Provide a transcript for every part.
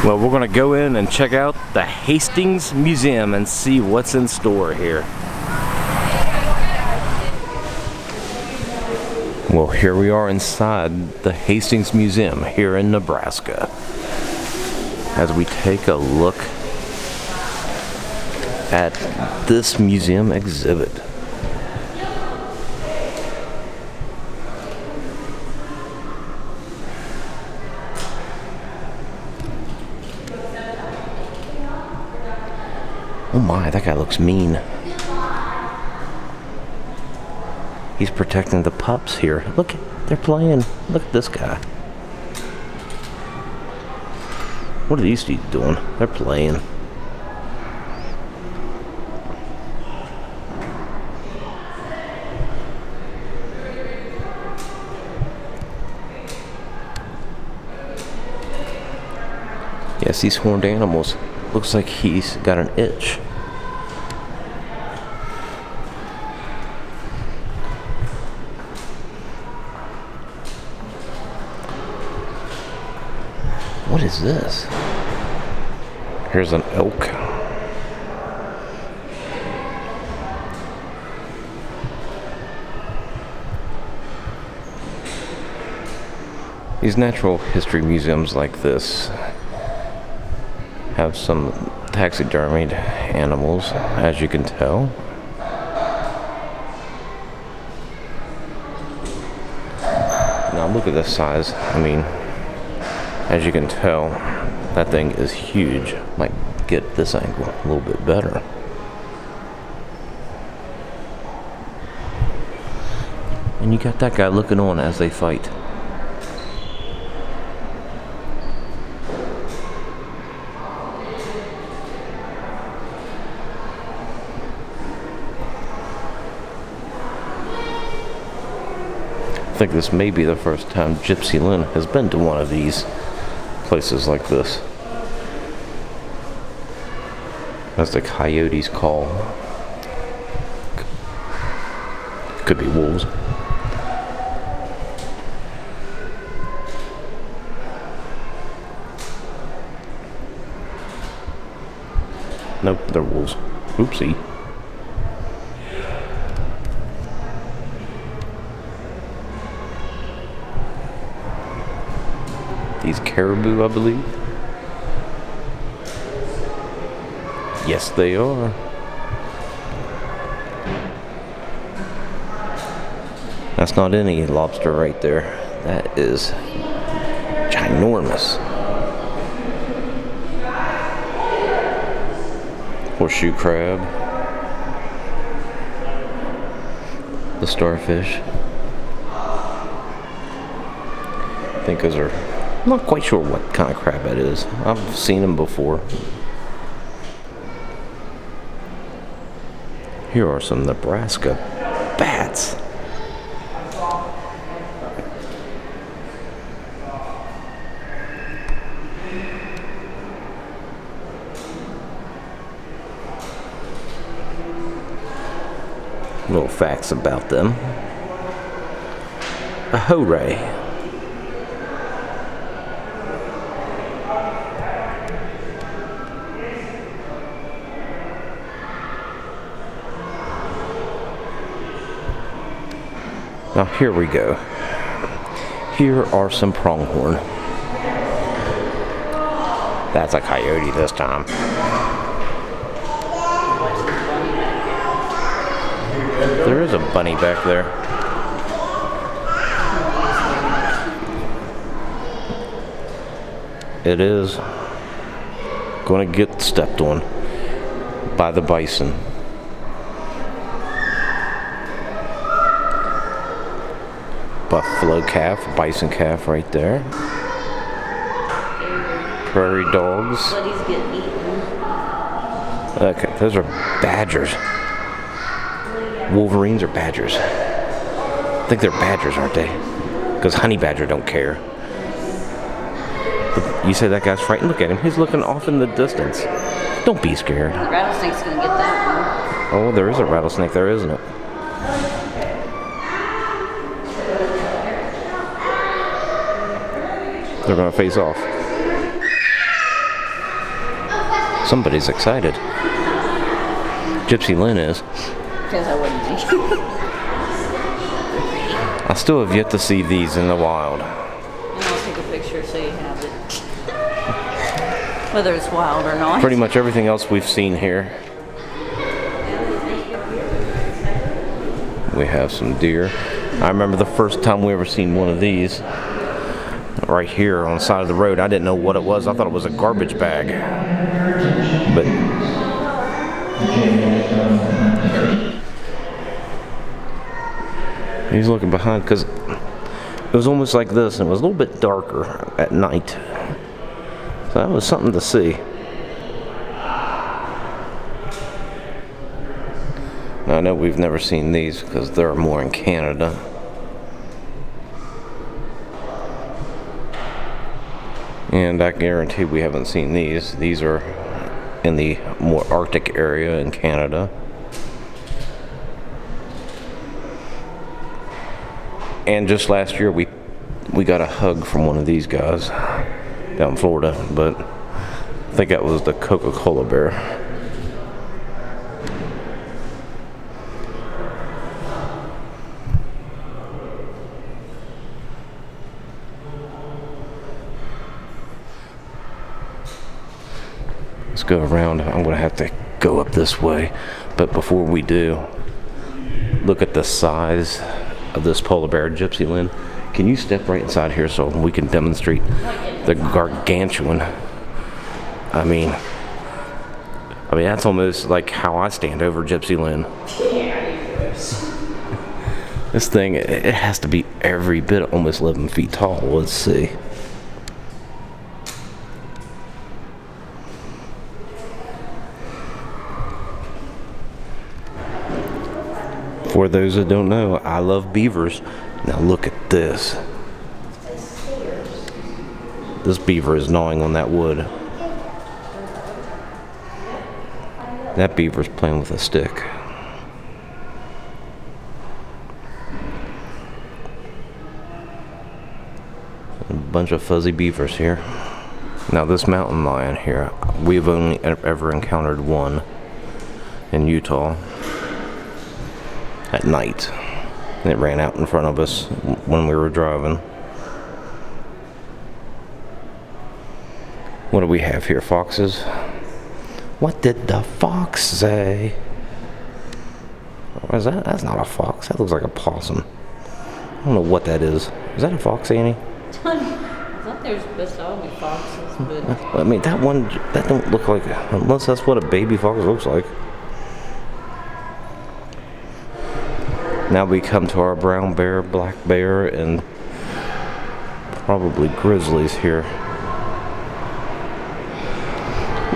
Well, we're going to go in and check out the Hastings Museum and see what's in store here. Well, here we are inside the Hastings Museum here in Nebraska as we take a look at this museum exhibit. Oh my, that guy looks mean. He's protecting the pups here. Look, they're playing. Look at this guy. What are these two doing? They're playing. Yes, these horned animals. Looks like he's got an itch. What is this? Here's an elk. These natural history museums like this have some taxidermied animals, as you can tell. Now look at the size. I mean, as you can tell, that thing is huge. Might get this angle a little bit better. And you got that guy looking on as they fight. I think this may be the first time Gypsy Lynn has been to one of these places like this. As the coyotes call. Could be wolves. Nope, they're wolves. Oopsie. These caribou, I believe. Yes, they are. That's not any lobster right there. That is ginormous. Horseshoe crab. The starfish. I think those are... I'm not quite sure what kind of crab that is. I've seen them before. Here are some Nebraska bats. Little facts about them. A hooray. Now here we go. Here are some pronghorn. That's a coyote this time. There is a bunny back there. It is going to get stepped on by the bison. Buffalo calf, bison calf right there. Prairie dogs. Buddy's getting eaten. Okay, those are badgers. Wolverines or badgers? I think they're badgers, aren't they? Because honey badger don't care. You say that guy's frightened? Look at him. He's looking off in the distance. Don't be scared. The rattlesnake's gonna get that one. Oh, there is a rattlesnake there, isn't it? They're gonna face off. Somebody's excited. Gypsy Lynn is. Because I wouldn't be. I still have yet to see these in the wild. And I'll take a picture so you have it. Whether it's wild or not. Pretty much everything else we've seen here. We have some deer. I remember the first time we ever seen one of these. Right here on the side of the road. I didn't know what it was. I thought it was a garbage bag. But he's looking behind because it was almost like this, and it was a little bit darker at night. So that was something to see. Now, I know we've never seen these because they're more in Canada. And I guarantee we haven't seen these. These are in the more Arctic area in Canada. And just last year we got a hug from one of these guys down in Florida, but I think that was the Coca-Cola bear. Let's go around. I'm going to have to go up this way. But before we do, look at the size of this polar bear. Gypsy Lynn, can you step right inside here so we can demonstrate the gargantuan? I mean, that's almost like how I stand over Gypsy Lynn. This thing, it has to be every bit almost 11 feet tall. Let's see. For those that don't know, I love beavers. Now look at this. This beaver is gnawing on that wood. That beaver's playing with a stick. A bunch of fuzzy beavers here. Now this mountain lion here, we've only ever encountered one in Utah. At night. And it ran out in front of us when we were driving. What do we have here? Foxes? What did the fox say? What is that? That's not a fox. That looks like a possum. I don't know what that is. Is that a fox, Annie? I thought there was supposed to all be foxes, but I mean, that one, that don't look like, unless that's what a baby fox looks like. Now we come to our brown bear, black bear, and probably grizzlies here.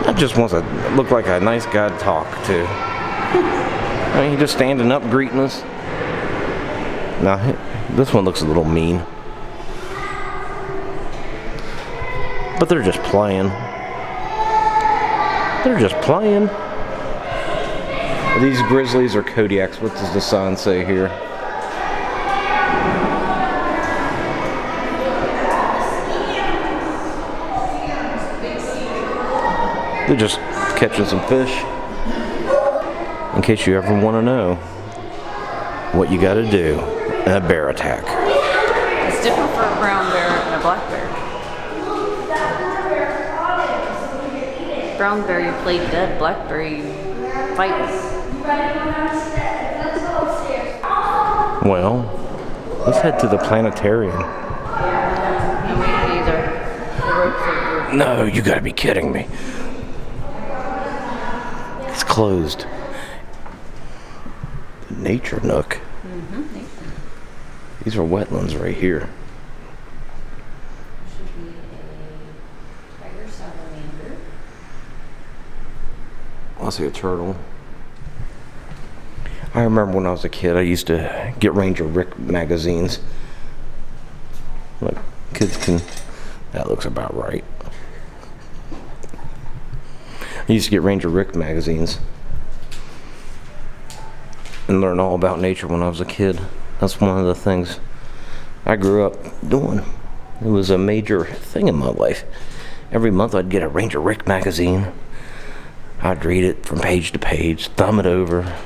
That just wants to look like a nice guy to talk to. I mean, he's just standing up greeting us. Now, this one looks a little mean. But they're just playing. They're just playing. These grizzlies are Kodiaks. What does the sign say here? They're just catching some fish. In case you ever want to know what you got to do in a bear attack. it's different for a brown bear and a black bear. Brown bear, you play dead. Black bear, you fight. Well, let's head to the planetarium. No, you gotta be kidding me. It's closed. The Nature Nook. These are wetlands right here. Should be a tiger salamander. I see a turtle. I remember when I was a kid, I used to get Ranger Rick magazines. Like, kids can... That looks about right. I used to get Ranger Rick magazines and learn all about nature when I was a kid. That's one of the things I grew up doing. It was a major thing in my life. Every month I'd get a Ranger Rick magazine. I'd read it from page to page, thumb it over.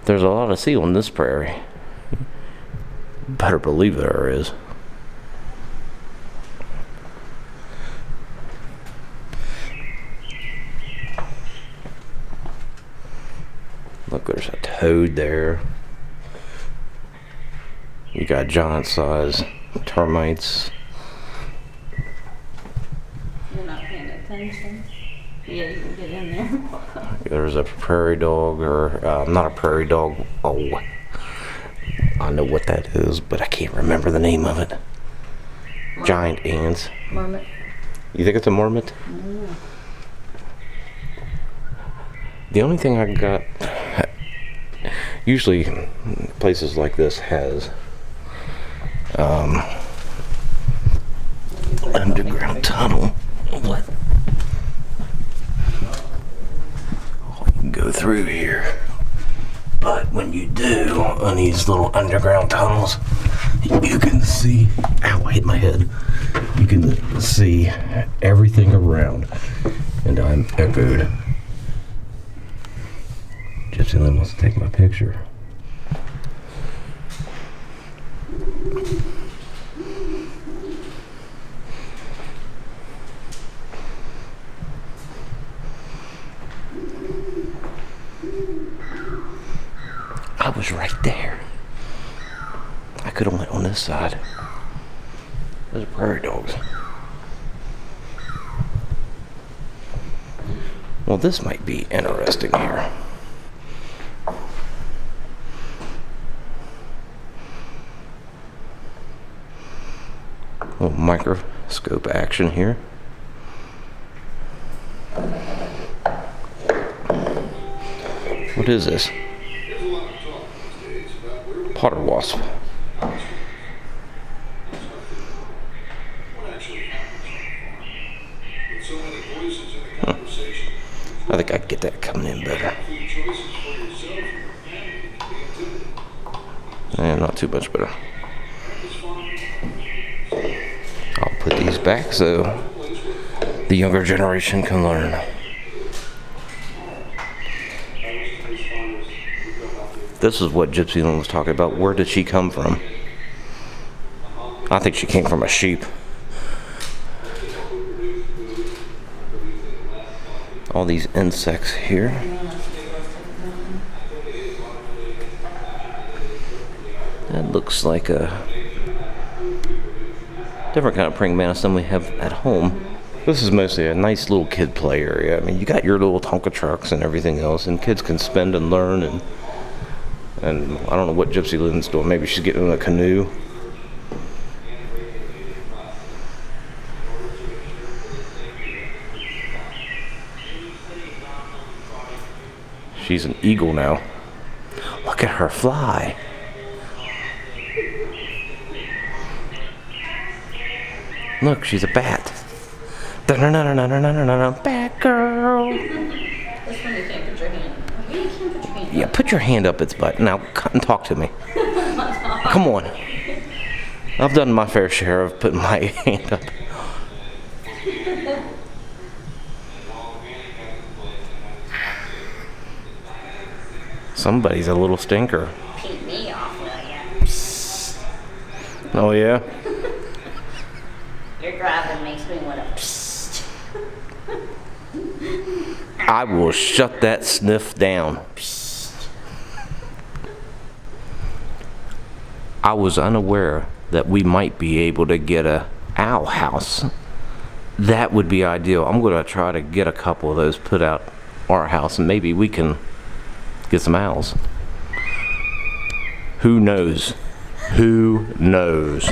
There's a lot to see on this prairie. Better believe there is. Look, there's a toad there. You got giant size termites. You're not paying attention. Yeah, you can get in there. There's a prairie dog, or not a prairie dog. Oh, I know what that is, but I can't remember the name of it. Giant ants. Marmot. You think it's a marmot? Mm. The only thing I got, usually places like this has underground tunnel. What? Oh, you can go through here. But when you do, on these little underground tunnels, you can see, ow, I hit my head. You can see everything around. And I'm echoed. Gypsy Lynn wants to take my picture. I was right there. I could have went on this side. Those are prairie dogs. Well, this might be interesting here. Little microscope action here. What is this? Potter wasp. I think I can get that coming in better. And not too much better. I'll put these back so the younger generation can learn. This is what Gypsy Lynn was talking about. Where did she come from? I think she came from a sheep. All these insects here. That looks like a different kind of praying mantis than we have at home. This is mostly a nice little kid play area. I mean, you got your little Tonka trucks and everything else, and kids can spend and learn, and I don't know what Gypsy Lynn's doing. Maybe she's getting in a canoe. She's an eagle now. Look at her fly. Look, she's a bat. Bat girl. This one you can't put your hand. You can't put your hand. Yeah, put your hand up its butt. Now, come and talk to me. Come on. I've done my fair share of putting my hand up. Somebody's a little stinker. Keep me off, will ya? Oh, yeah? Your driving makes me want to psst. I will shut that sniff down. I was unaware that we might be able to get a owl house. That would be ideal. I'm going to try to get a couple of those put out our house, and maybe we can get some owls. Who knows? Who knows?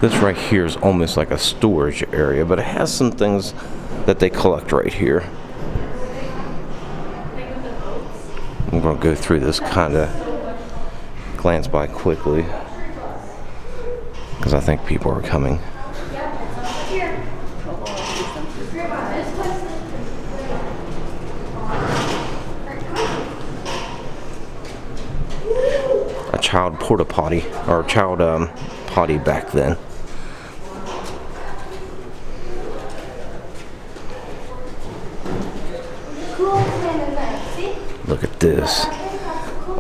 This right here is almost like a storage area, but it has some things that they collect right here. I'm going to go through this kind of glance by quickly because I think people are coming. A child porta potty, or child potty back then. this.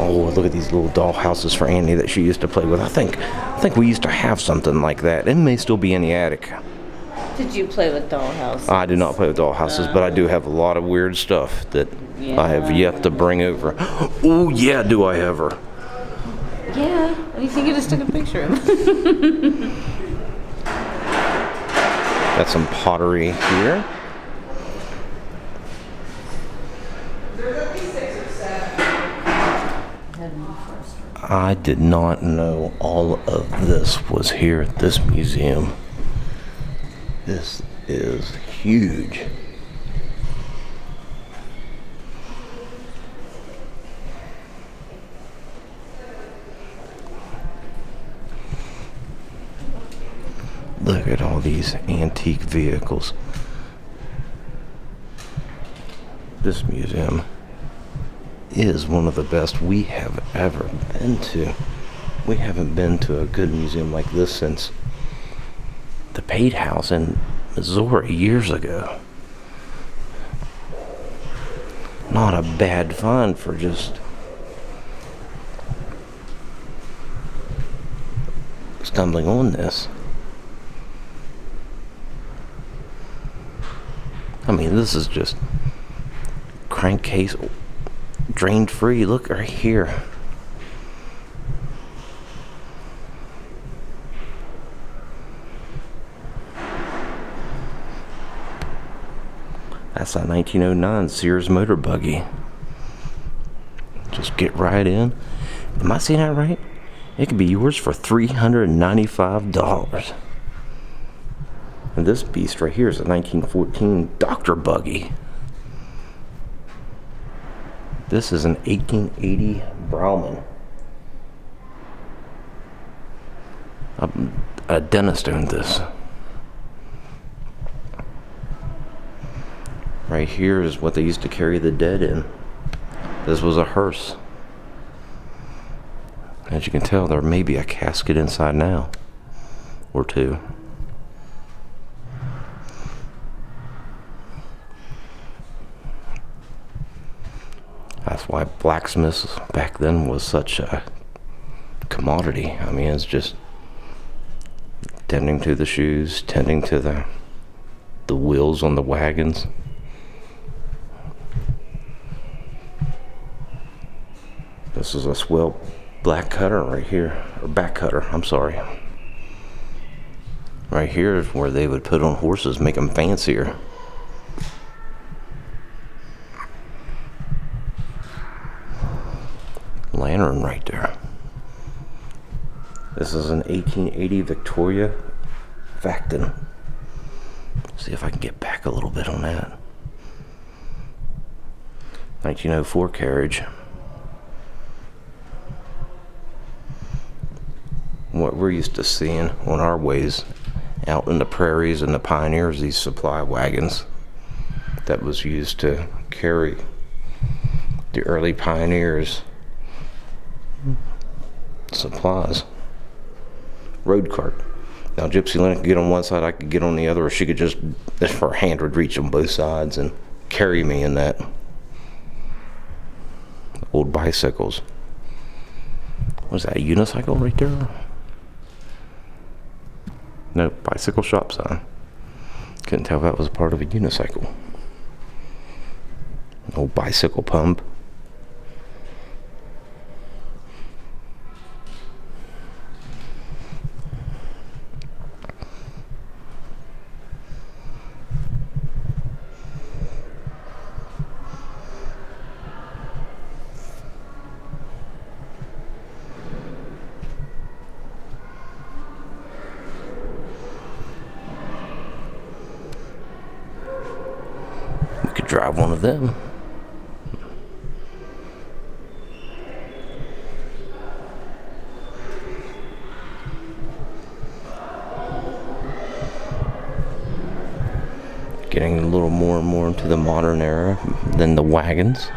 Oh, look at these little doll houses for Annie that she used to play with. I think we used to have something like that. It may still be in the attic. Did you play with doll houses? I do not play with doll houses, but I do have a lot of weird stuff that I have yet to bring over. Oh, yeah, do I ever. Yeah, at least you could just took a picture of it. Got some pottery here. I did not know all of this was here at this museum. This is huge. Look at all these antique vehicles. This museum is one of the best we have ever been to. We haven't been to a good museum like this since the Pate House in Missouri years ago. Not a bad find for just stumbling on this. I mean, this is just crankcase drained free. Look right here. That's a 1909 Sears motor buggy. Just get right in. Am I seeing that right? It could be yours for $395. And this beast right here is a 1914 Doctor buggy. This is an 1880 Brauman. A dentist owned this. Right here is what they used to carry the dead in. This was a hearse. As you can tell, there may be a casket inside now, or two. That's why blacksmiths back then was such a commodity. I mean, it's just tending to the shoes, tending to the wheels on the wagons. This is a swell black cutter right here, or back cutter, I'm sorry. Right here is where they would put on horses, make them fancier. Lantern right there. This is an 1880 Victoria Facton. See if I can get back a little bit on that. 1904 carriage. What we're used to seeing on our ways out in the prairies and the pioneers, these supply wagons that was used to carry the early pioneers' supplies. Road cart. Now Gypsy Lynn could get on one side, I could get on the other, or she could just, her hand would reach on both sides and carry me in that. Old bicycles. Was that a unicycle right there? No, bicycle shop sign. Couldn't tell if that was part of a unicycle. An old bicycle pump. Drive one of them. Getting a little more and more into the modern era than the wagons.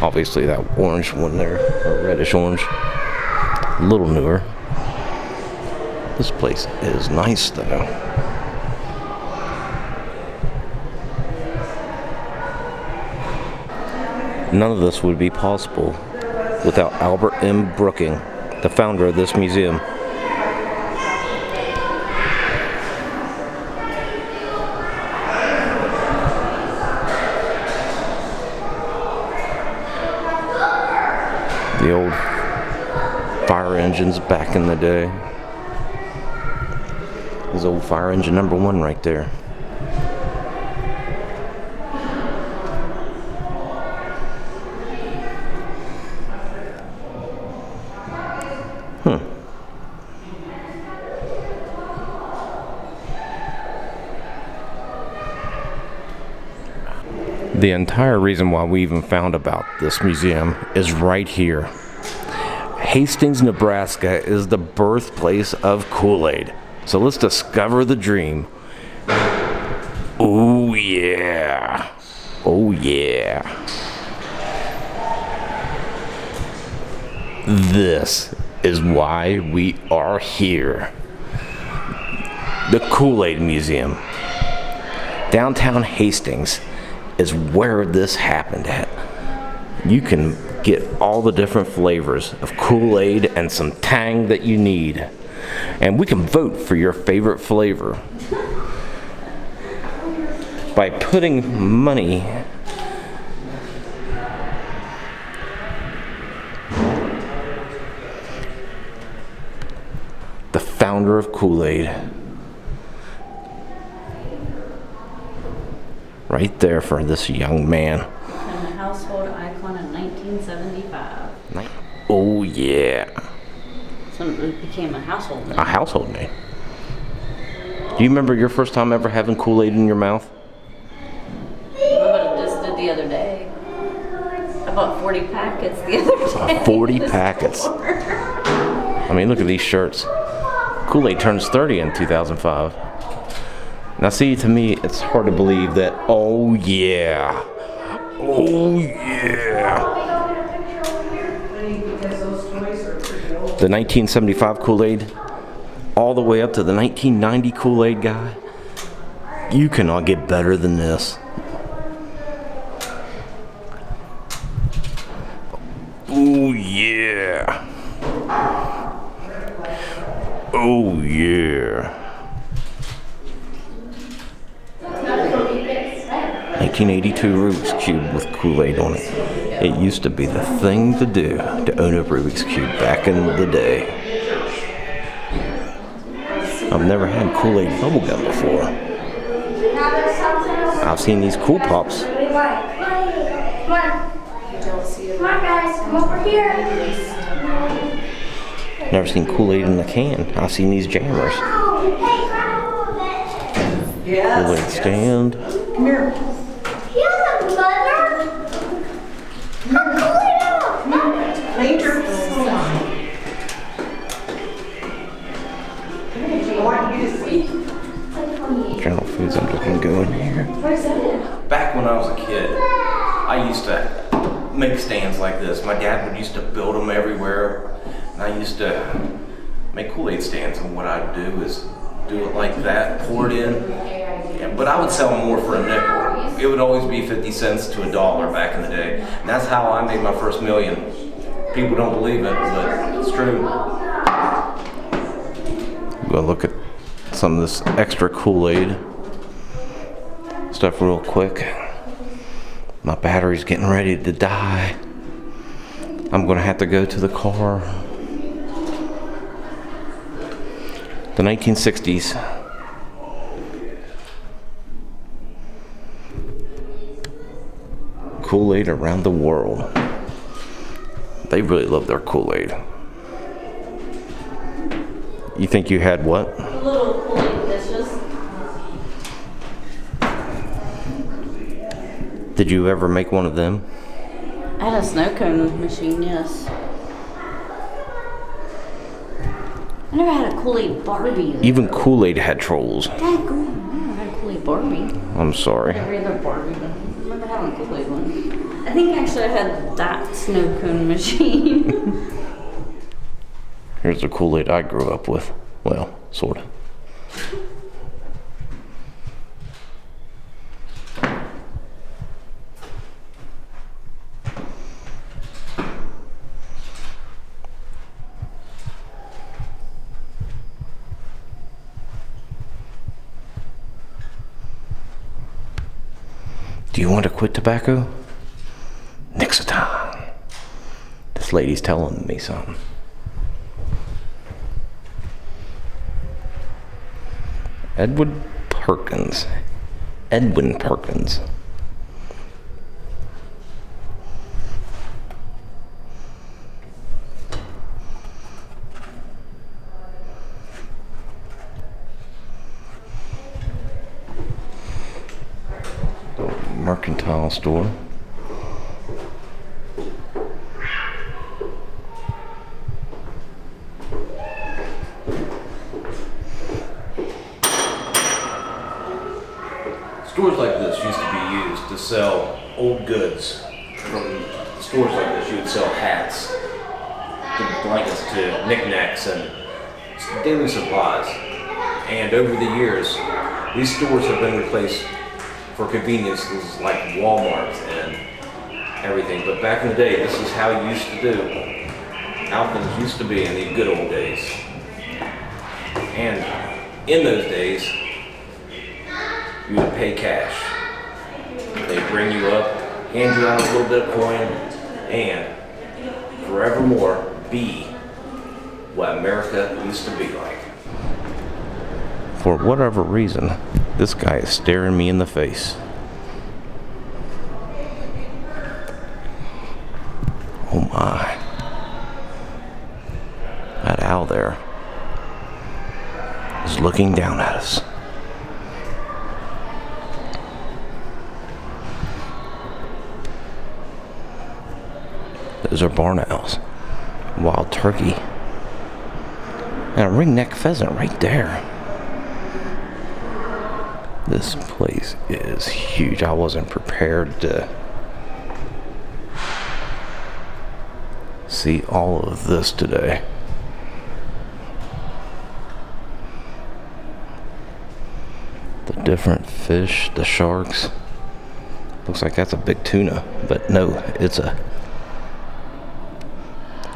Obviously that orange one there, or reddish orange, a little newer. This place is nice though. None of this would be possible without Albert M. Brooking, the founder of this museum. The old fire engines back in the day. There's old fire engine number 1 right there. The entire reason why we even found about this museum is right here. Hastings, Nebraska is the birthplace of Kool-Aid. So let's discover the dream. Oh yeah. Oh yeah. This is why we are here. The Kool-Aid Museum. Downtown Hastings is where this happened at. You can get all the different flavors of Kool-Aid and some tang that you need. And we can vote for your favorite flavor by putting money the founder of Kool-Aid right there for this young man. And a household icon in 1975. Oh yeah. So it became a household name. A household name. Do you remember your first time ever having Kool-Aid in your mouth? I just did the other day. I bought 40 packets the other day. 40 packets. I mean, look at these shirts. Kool-Aid turns 30 in 2005. Now see, to me, it's hard to believe that, oh yeah. Oh yeah. The 1975 Kool-Aid, all the way up to the 1990 Kool-Aid guy. You cannot get better than this. Oh yeah. Oh yeah. 1982 Rubik's Cube with Kool-Aid on it. It used to be the thing to do to own a Rubik's Cube back in the day. I've never had Kool-Aid bubblegum before. I've seen these Cool Pops. Come on, guys, come over here. Never seen Kool-Aid in a can. I've seen these jammers. Kool-Aid stand. Come here. Yeah, mother. Come on. Clean your General Foods, I'm just gonna go in here. Back when I was a kid, I used to make stands like this. My dad would used to build them everywhere, and I used to make Kool-Aid stands. And what I'd do is do it like that, pour it in, but I would sell more for a nickel. It would always be 50 cents to $1 back in the day, and that's how I made my first million. People don't believe it, but it's true. We'll look at some of this extra Kool-Aid stuff real quick. My battery's getting ready to die. I'm gonna have to go to the car. The 1960s. Kool-Aid around the world. They really love their Kool-Aid. You think you had what? The little Kool-Aid dishes. Did you ever make one of them? I had a snow cone machine, yes. I never had a Kool-Aid Barbie. Even Kool-Aid had trolls. Dad, I never had a Kool-Aid Barbie. I'm sorry. Every other Barbie, but I remember having a Kool-Aid one. I think actually I had that snow cone machine. Here's the Kool-Aid I grew up with. Well, sorta. Do you want to quit tobacco? Nix of time. This lady's telling me something. Edwin Perkins. Mercantile store. Stores like this used to be used to sell old goods. From stores like this, you would sell hats, to blankets, to knickknacks, and daily supplies. And over the years, these stores have been replaced for conveniences like Walmart and everything. But back in the day, this is how it used to do. How things used to be in the good old days. And in those days, you would pay cash. They'd bring you up, hand you out a little bit of coin, and forevermore be what America used to be like. For whatever reason, this guy is staring me in the face. Oh my. That owl there is looking down at us. Those are barn owls. Wild turkey. And a ringneck pheasant right there. This place is huge. I wasn't prepared to see all of this today. The different fish, the sharks. Looks like that's a big tuna, but no, it's a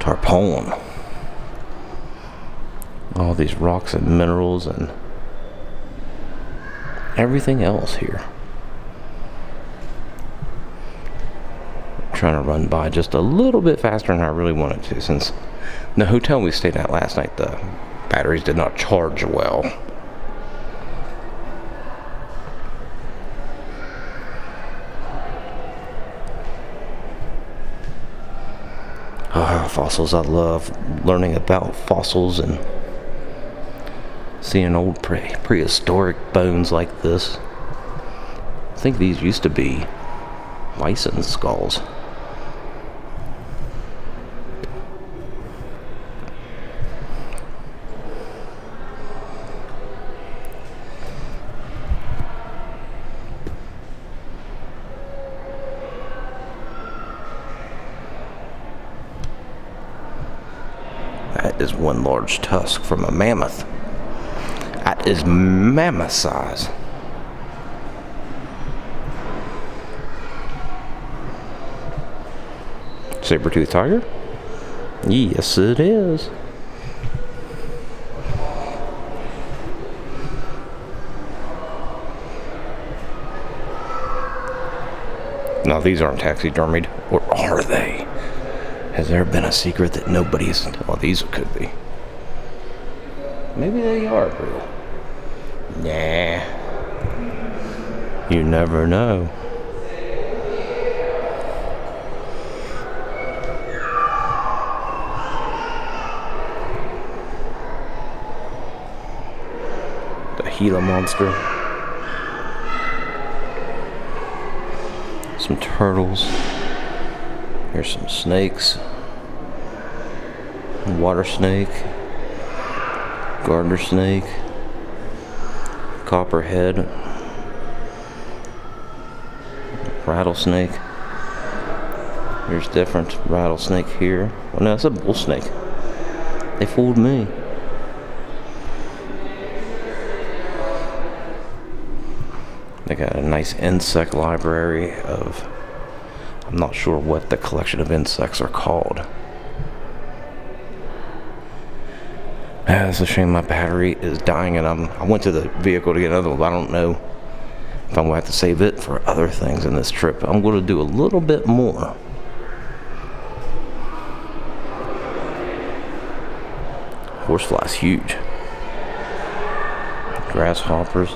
tarpon. All these rocks and minerals and everything else here. I'm trying to run by just a little bit faster than I really wanted to, since the hotel we stayed at last night, the batteries did not charge well. Fossils. I love learning about fossils and seeing old prehistoric bones like this. I think these used to be bison skulls. That is one large tusk from a mammoth. That is mammoth size. Saber-toothed tiger? Yes, it is. Now, these aren't taxidermied, or are they? Has there been a secret that nobody's... Well, these could be. Maybe they are real. Nah. You never know. The Gila monster. Some turtles. Here's some snakes. Water snake. Garter snake. Copperhead. Rattlesnake. There's different rattlesnake here. Oh no, it's a bull snake. They fooled me. They got a nice insect library of... I'm not sure what the collection of insects are called. It's a shame my battery is dying, and I went to the vehicle to get another one, but I don't know if I'm going to have to save it for other things in this trip, I'm going to do a little bit more. Horsefly's huge. Grasshoppers.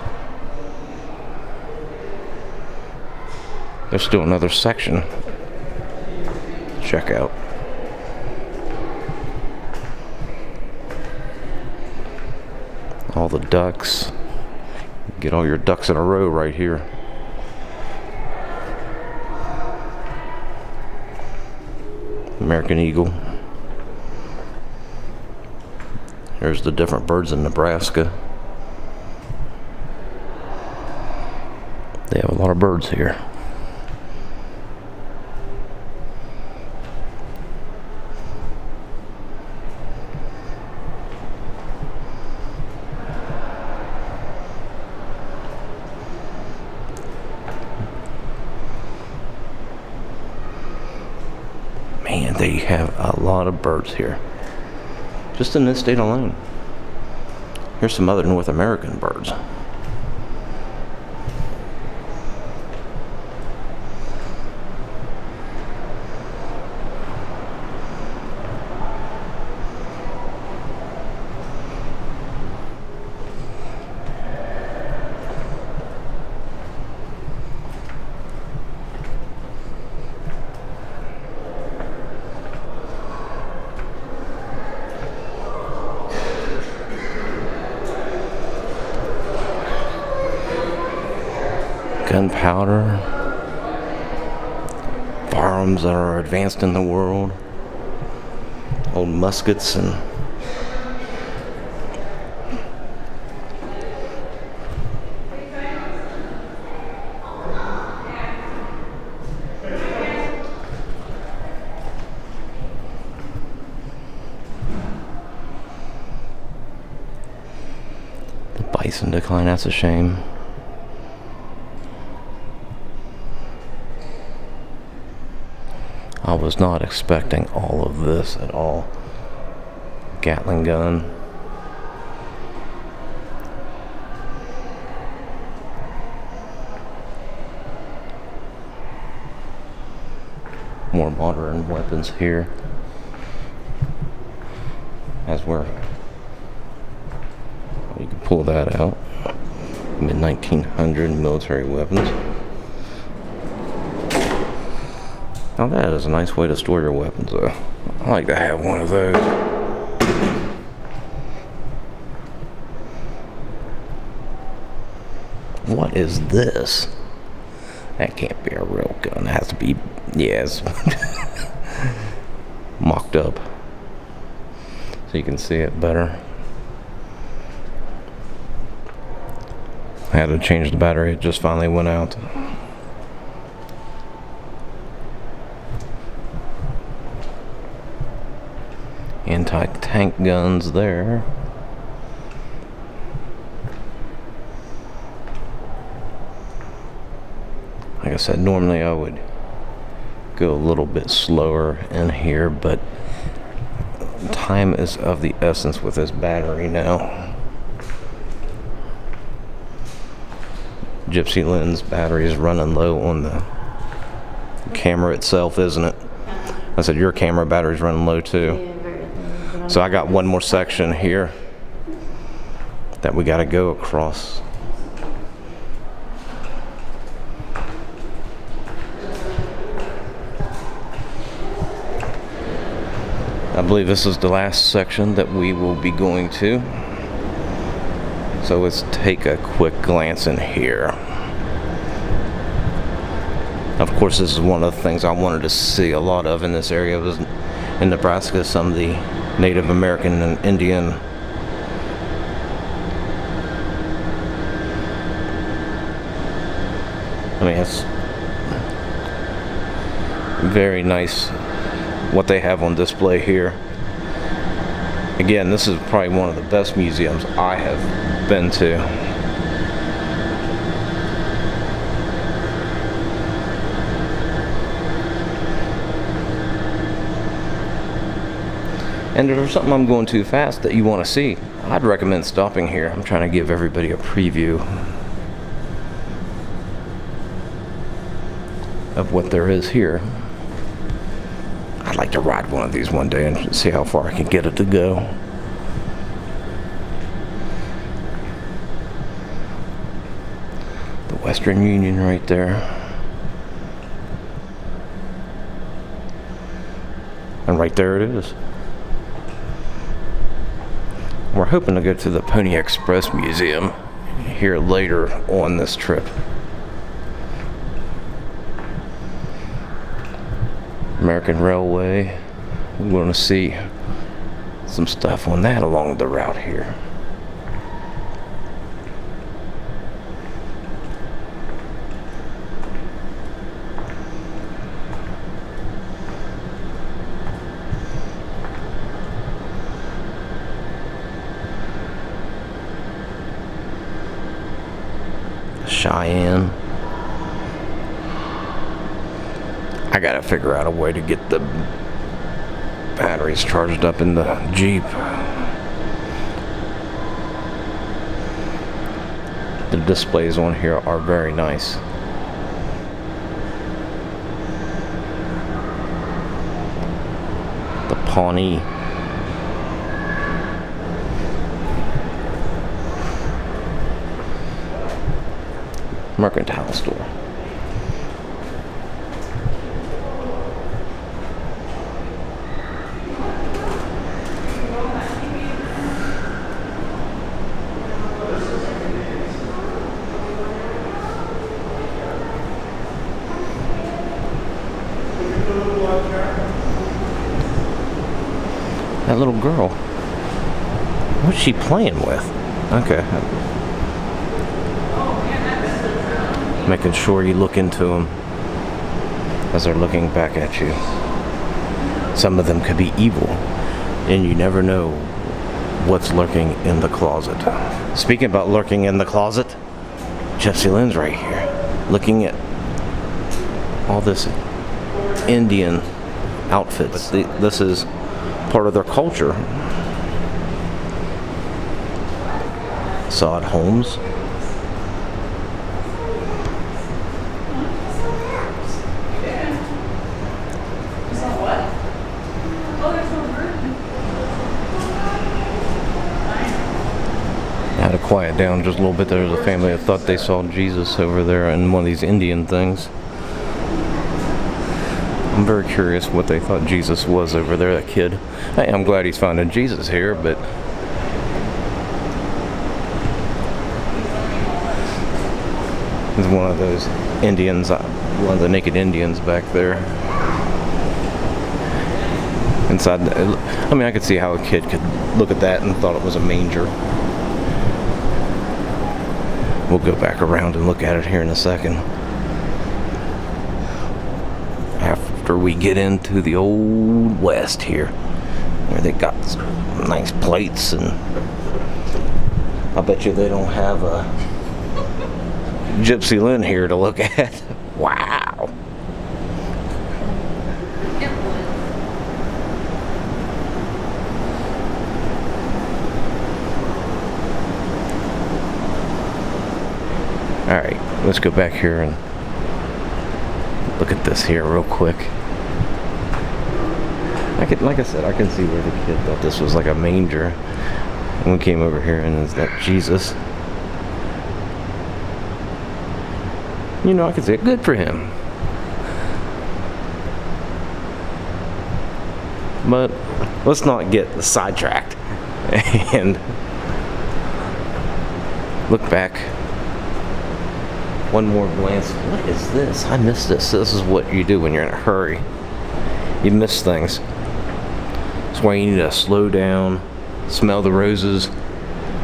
There's still another section. Check out. All the ducks. Get all your ducks in a row right here. American eagle. There's the different birds in Nebraska. They have a lot of birds here. Man, they have a lot of birds here. Just in this state alone. Here's some other North American birds. Gunpowder, firearms that are advanced in the world, old muskets, and the bison decline. That's a shame. I was not expecting all of this at all. Gatling gun. More modern weapons here. As we're, you can pull that out. Mid-1900 military weapons. Now that is a nice way to store your weapons though. I like to have one of those. What is this? That can't be a real gun. It has to be, yes. Mocked up. So you can see it better. I had to change the battery. It just finally went out. Anti-tank guns there. Like I said, normally I would go a little bit slower in here, but time is of the essence with this battery now. Gypsy Lynn's battery is running low on the camera itself, isn't it? I said your camera battery's running low too. So I got one more section here that we got to go across. I believe this is the last section that we will be going to. So let's take a quick glance in here. Of course, this is one of the things I wanted to see a lot of in this area. Was in Nebraska, some of the Native American and Indian it's very nice what they have on display here. Again, this is probably one of the best museums I have been to. And if there's something I'm going too fast that you want to see, I'd recommend stopping here. I'm trying to give everybody a preview. of what there is here. I'd like to ride one of these one day and see how far I can get it to go. The Western Union right there. And right there it is. We're hoping to go to the Pony Express Museum here later on this trip. American Railway. We want to see some stuff on that along the route here. Cheyenne. I gotta figure out a way to get the batteries charged up in the Jeep. The displays on here are very nice. The Pawnee. Mercantile store. That little girl. What's she playing with? Okay. Making sure you look into them as they're looking back at you. Some of them could be evil, and you never know what's lurking in the closet. Speaking about lurking in the closet, Gypsy Lynn's right here, looking at all this Indian outfits. This is part of their culture. Sod homes. Had to quiet down just a little bit. There was a family that thought they saw Jesus over there in one of these Indian things. I'm very curious what they thought Jesus was over there, that kid. Hey, I'm glad he's finding Jesus here, but he's one of those Indians, one of the naked Indians back there. Inside, I mean, I could see how a kid could look at that and thought it was a manger. We'll go back around and look at it here in a second. After we get into the old west here, where they got some nice plates, and I bet you they don't have a Gypsy Lynn here to look at. Wow. Alright, let's go back here and look at this here real quick. Like I said, I can see where the kid thought this was like a manger. And we came over here and is that Jesus? You know, I can say good for him. But let's not get sidetracked and look back. One more glance. What is this? I missed this. This is what you do when you're in a hurry. You miss things. That's why you need to slow down, smell the roses.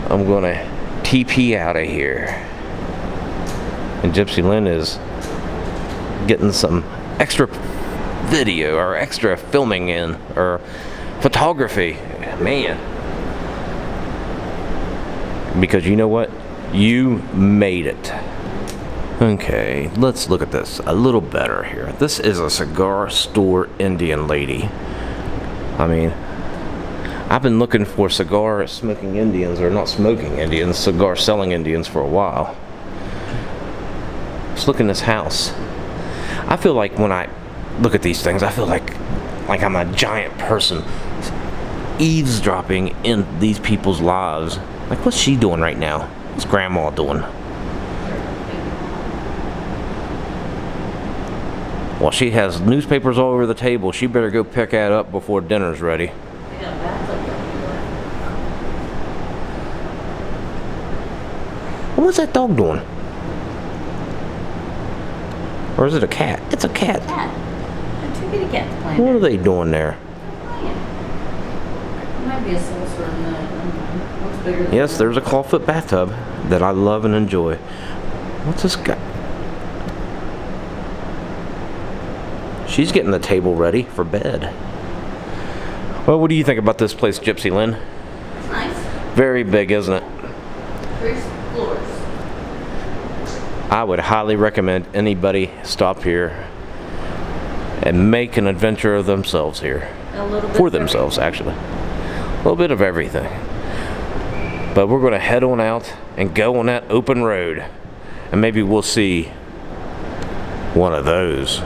I'm going to TP out of here. And Gypsy Lynn is getting some extra video or extra filming in, or photography. Man. Because you know what? You made it. Okay, let's look at this a little better here. This is a cigar store Indian lady. I mean, I've been looking for cigar smoking Indians, or not smoking Indians, cigar selling Indians for a while. Let's look in this house. I feel like when I look at these things, I feel like I'm a giant person eavesdropping in these people's lives. Like, what's she doing right now? What's Grandma doing? Well, she has newspapers all over the table. She better go pick that up before dinner's ready. They got a bathtub right What's that dog doing? Or is it a cat? It's a cat. there. Cat. There are two kitty cats playing. What are they doing there? Playing. There might be a saucer in the. Looks bigger than Yes, that. there's a clawfoot bathtub that I love and enjoy. What's this guy? She's getting the table ready for bed. Well, what do you think about this place, Gypsy Lynn? It's nice. Very big, isn't it? 3 floors. I would highly recommend anybody stop here and make an adventure of themselves here. A little bit For of themselves, everything. actually. A little bit of everything. But we're going to head on out and go on that open road. And maybe we'll see one of those.